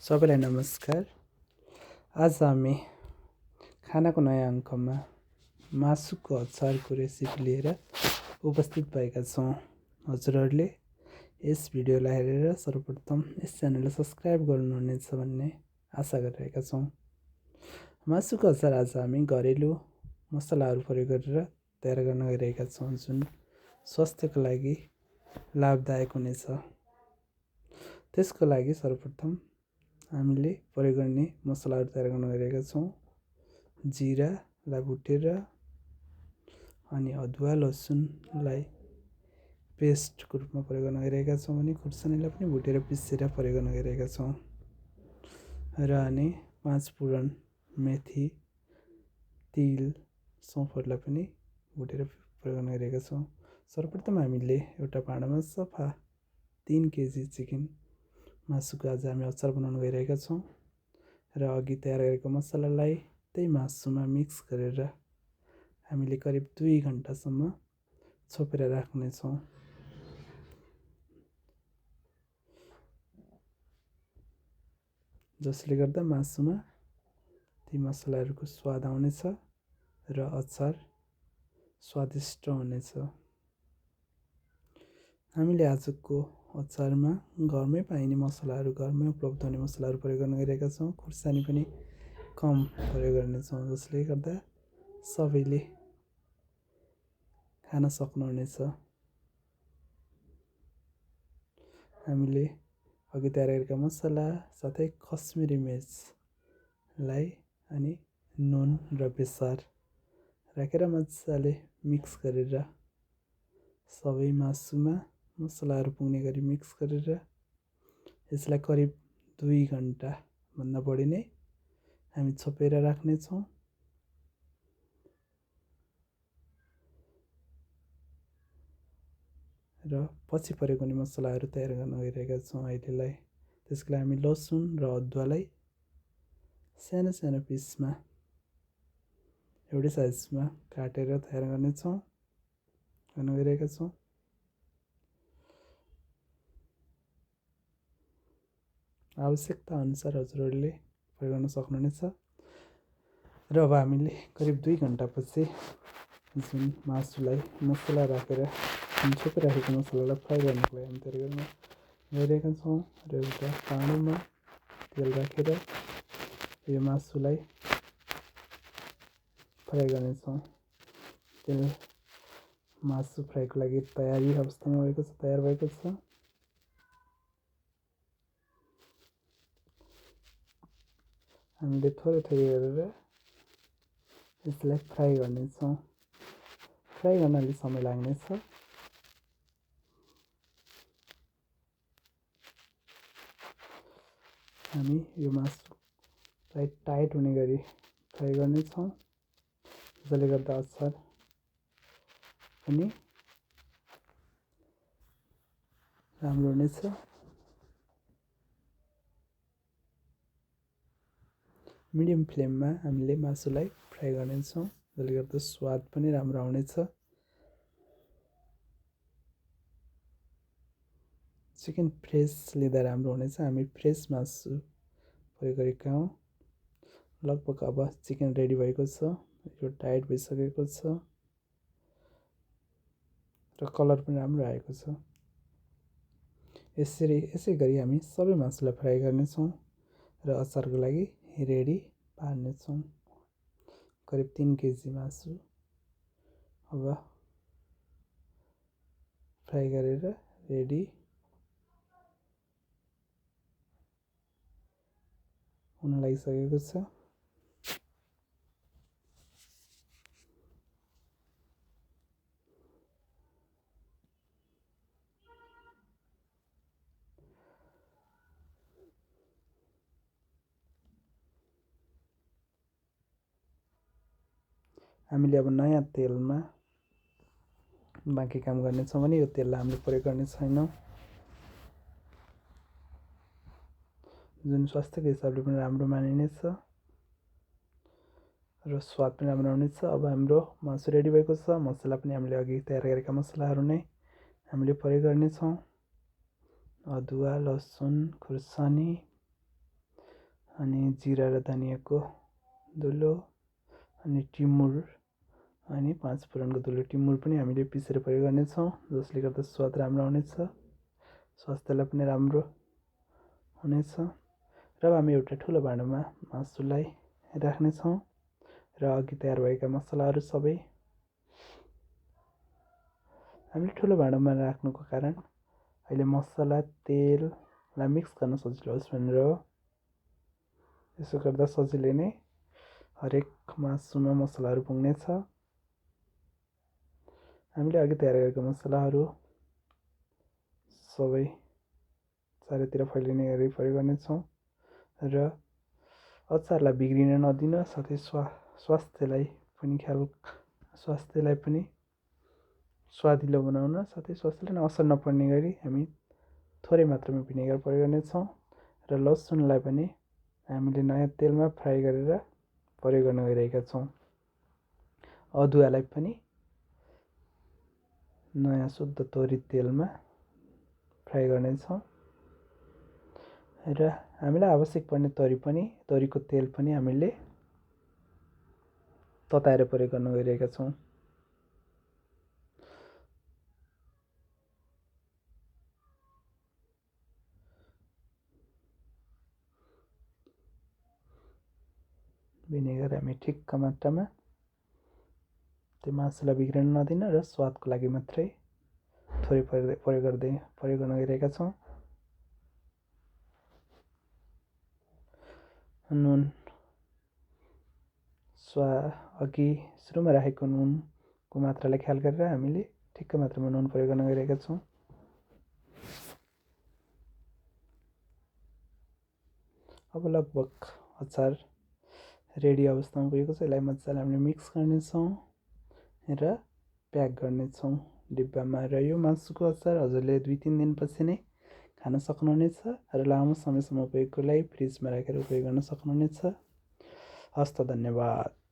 सबैलाई नमस्कार। आज हामी खानाको नयाँ अङ्कमा मासुको अचारको रेसिपी लिएर उपस्थित भएका छौँ। हजुरहरूले यस भिडियोलाई हेरेर सर्वप्रथम यस च्यानललाई सब्सक्राइब गर्नुहुनेछ भन्ने आशा गरिरहेका छौँ। मासुको अचार आज हामी घरेलु मसलाहरू प्रयोग गरेर तयार गर्न गइरहेका छौँ, जुन स्वास्थ्यको लागि लाभदायक हुनेछ। त्यसको लागि सर्वप्रथम हामीले प्रयोग गर्ने मसलाहरू तयार गर्न गइरहेका छौँ। जिरालाई भुटेर अनि अदुवा लसुनलाई पेस्टको रूपमा प्रयोग गर्न गइरहेका छौँ भने खुर्सानीलाई पनि भुटेर पिसेर प्रयोग गर्न गइरहेका छौँ। र अनि 5 फुरन मेथी, तिल, सौँफहरूलाई पनि भुटेर प्रयोग गर्न गइरहेका छौँ। सर्वप्रथम हामीले एउटा भाँडामा सफा 3 केजी चिकन मासुको आज हामी अचार बनाउन गइरहेका छौँ। र अघि तयार गरेको मसलालाई त्यही मासुमा मिक्स गरेर हामीले करिब 2 घन्टासम्म छोपेर राख्नेछौँ। जसले गर्दा मासुमा ती मसलाहरूको स्वाद आउनेछ र अचार स्वादिष्ट हुनेछ। हामीले आजको अचारमा घरमै पाइने मसलाहरू, घरमै उपलब्ध हुने मसलाहरू प्रयोग गर्न गइरहेका छौँ। खुर्सानी पनि कम प्रयोग गर्नेछौँ, जसले गर्दा सबैले खान सक्नुहुनेछ। हामीले अघि तयार गरेका मसला साथै कश्मिरी मिर्चलाई अनि नुन र बेसार राखेर मजाले मिक्स गरेर सबै मासुमा मसलाहरू पुग्ने गरी मिक्स गरेर यसलाई करिब 2 घन्टाभन्दा बढी नै हामी छोपेर राख्नेछौँ। र पछि प्रयोग हुने मसलाहरू तयार गर्न गइरहेका छौँ अहिलेलाई। त्यसको लागि हामी लसुन र अदुवालाई सानो सानो पिसमा एउटै साइजमा काटेर तयार गर्न गइरहेका छौँ। आवश्यकता अनुसार हजुरहरूले प्रयोग गर्न सक्नुहुनेछ। र अब हामीले करिब 2 घन्टापछि जुन मासुलाई मसला राखेर छोपेर राखेको मसलालाई फ्राई गर्नको लागि हामी तयार गर्न गइरहेका छौँ। र एउटा भाँडामा तेल राखेर यो मासुलाई फ्राई गर्नेछौँ। तेल मासु फ्राईको लागि तयार भएको छ। हामीले थोरै गरेर यसलाई फ्राई गर्नेछौँ। फ्राई गर्न अलिक समय लाग्नेछ। हामी यो मासुलाई टाइट हुने गरी फ्राई गर्नेछौँ, जसले गर्दा अचार पनि राम्रो हुनेछ। मिडियम फ्लेममा हामीले मासुलाई फ्राई गर्नेछौँ, जसले गर्दा स्वाद पनि राम्रो आउनेछ। चिकन फ्रेस लिँदा राम्रो हुनेछ। हामी फ्रेस मासु प्रयोग गरेका हौँ। लगभग अब चिकन रेडी भएको छ। यो टाइट भइसकेको छ र कलर पनि राम्रो आएको छ। यसै गरी हामी सबै मासुलाई फ्राई गर्नेछौँ र अचारको लागि रेडी पार्नेछौँ। करिब 3 केजी मासु अब फ्राई गरेर रेडी हुन लागिसकेको छ। हामीले अब नयाँ तेलमा बाँकी काम गर्नेछौँ भने यो तेललाई हामीले प्रयोग गर्ने छैनौँ, जुन स्वास्थ्यको हिसाबले पनि राम्रो मानिनेछ र स्वाद पनि राम्रो हुनेछ। अब हाम्रो मासु रेडी भएको छ। मसला पनि हामीले अघि तयार गरेका मसलाहरू नै हामीले प्रयोग गर्नेछौँ। अदुवा, लसुन, खुर्सानी, अनि जिरा र धनियाँको धुलो अनि टिमुर अनि 5 फुरनको धुलो। टिमुर पनि हामीले पिसेर प्रयोग गर्नेछौँ, जसले गर्दा स्वाद राम्रो हुनेछ, स्वास्थ्यलाई पनि राम्रो हुनेछ। र हामी एउटा ठुलो भाँडामा मासुलाई राख्नेछौँ र अघि तयार भएका मसलाहरू सबै हामीले ठुलो भाँडामा राख्नुको कारण अहिले मसला तेललाई मिक्स गर्न सजिलो होस् भनेर हो। यसो गर्दा सजिलै नै हरेक मासुमा मसलाहरू पुग्नेछ। हामीले अघि तयार गरेका मसलाहरू सबै चारैतिर फैलिने गरी प्रयोग गर्नेछौँ र अचारलाई बिग्रिन नदिन, साथै स्वास्थ्यलाई पनि स्वादिलो बनाउन, साथै स्वास्थ्यलाई असर नपर्ने गरी हामी थोरै मात्रामा भिनेगर प्रयोग गर्नेछौँ। र लसुनलाई पनि हामीले नयाँ तेलमा फ्राई गरेर प्रयोग गर्न गइरहेका छौँ। अदुवालाई पनि नयाँ शुद्ध तोरी तेलमा फ्राई गर्नेछौँ र हामीलाई आवश्यक पर्ने तोरीको तेल पनि हामीले तताएर प्रयोग गर्न गइरहेका छौँ। भिनेगर हामी ठिक्क मात्रामा त्यो मासुलाई बिग्रन नदिन र स्वादको लागि मात्रै थोरै प्रयोग गर्न गइरहेका छौँ। नुन अघि सुरुमा राखेको नुनको मात्रालाई ख्याल गरेर हामीले ठिक्क मात्रामा नुन प्रयोग गर्न गइरहेका छौँ। अब लगभग अचार रेडी अवस्थामा पुगेको छ। यसलाई मजाले हामीले मिक्स गर्नेछौँ र प्याक गर्नेछौँ डिब्बामा। र यो मासुको अचार हजुरले 2-3 दिनपछि नै खान सक्नुहुनेछ र लामो समयसम्म उपयोगको लागि फ्रिजमा राखेर उपयोग गर्न सक्नुहुनेछ। हस्त, धन्यवाद।